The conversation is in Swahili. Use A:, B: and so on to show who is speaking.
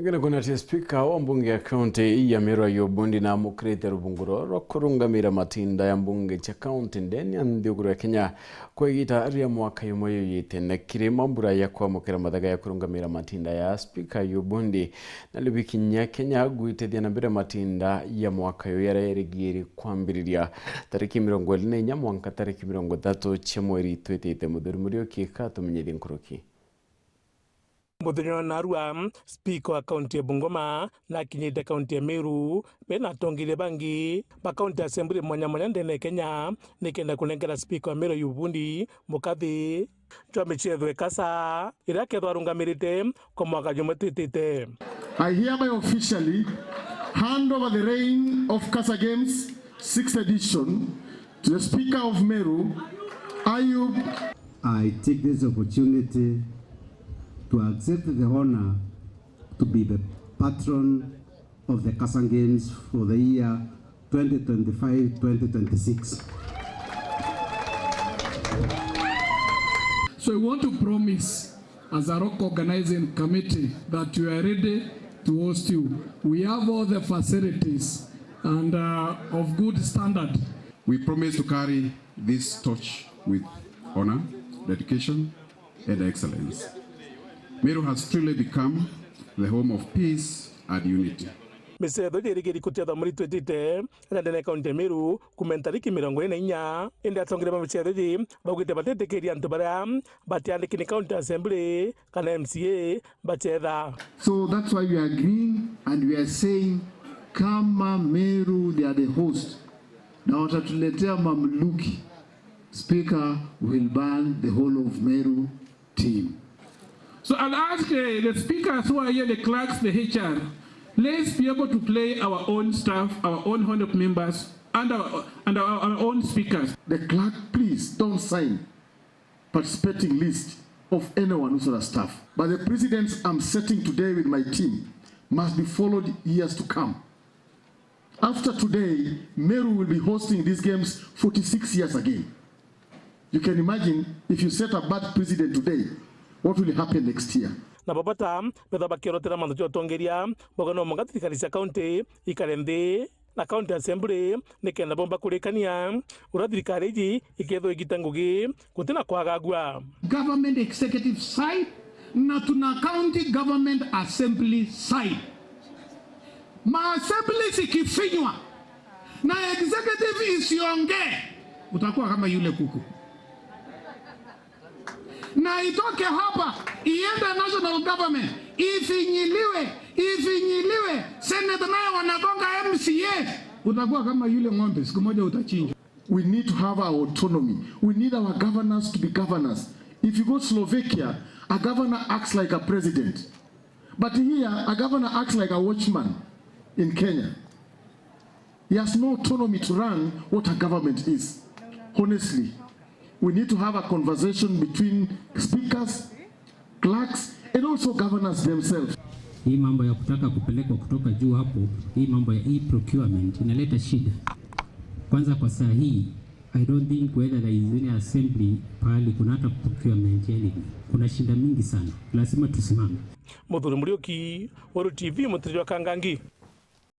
A: Ngene kuna speaker wa mbunge ya county ya Meru Ayub Bundi na mukrete rubunguro rokurungamira Matinda ya mbunge cha county ndeni andiuguru ya Kenya kwegita aria mwaka yumoyo yite na kirima mbura ya kwa mukira mathaga ya kurungamira Matinda ya speaker Ayub Bundi na libikinya Kenya guitethia na mbere Matinda ya mwaka yo yarerigiri kwambiriria tariki 24 mwanka tariki 30 cha mweri twetete muthuri muri okika tumenyeri nkuruki.
B: Muthenya narua speaker wa county ya Bungoma na kinyite county ya Meru bena tongire bangi ba county assembly mwanya ndene Kenya nikenda kunengera speaker wa Meru Ayub Bundi mukathi twa michetho CASA ira kethwa rungamirite kwa mwaka jumatitite.
C: I hereby officially hand over the reign of CASA Games 6th edition to the speaker of Meru Ayub.
D: I take this opportunity to accept the honor to be the patron of the CASA Games for the year 2025-2026.
E: So I want to promise as a rock organizing committee that we are ready to host you. We have all the facilities and of good standard.
F: We promise to carry this torch with honor, dedication, and excellence. Meru has truly become the home of peace and unity.
B: Misetho dirigiri kutetha muri twetite na ndene county Meru kumentariki 24 indi atongire ba misetho ji bagwite batetekeria antu bara batiandiki ni county assembly kana MCA bachetha.
C: So that's why we are agreeing and we are saying kama Meru they are the host na watatuletea mamluki, speaker will ban the whole of Meru team.
E: So I'll ask the speakers who are here, the clerks, the HR, let's be able to play our own staff, our own honorable members, and our own speakers.
C: The clerk, please don't sign participating list of anyone who's on a staff. But the precedents I'm setting today with my team must be followed years to come. After today, Meru will be hosting these games 46 years again. You can imagine if you set a bad precedent today, what will happen next year?
B: Na babata betha bakirotera mandu jotongeria bogono magatirikanisha county ikarende na county assembly nikenda bomba kurikania urathirikari ji iketho igitangugi kutina kwagagua
E: Government executive side na tuna county government assembly side. Ma assembly sikifinywa na executive isiongee utakuwa kama yule kuku. Na itoke hapa iende national government ifinyiliwe senate nayo wanagonga MCA utakuwa kama yule ng'ombe siku moja utachinja.
C: We need to have our autonomy. We need our governors to be governors. If you go to Slovakia, a governor acts like a president. But here, a governor acts like a watchman in Kenya. He has no autonomy to run what a government is. Honestly. We need to have a conversation between speakers, clerks, and also governors themselves.
D: Hii mambo ya kutaka kupelekwa kutoka juu hapo, hii mambo ya procurement inaleta shida. Kwanza kwa saa hii, I don't think whether there is any assembly pahali kuna hata procurement yani. Kuna shida mingi sana. Lazima tusimame.
B: Muthuri Murioki, Waru TV, Muthuri wa Kangangi.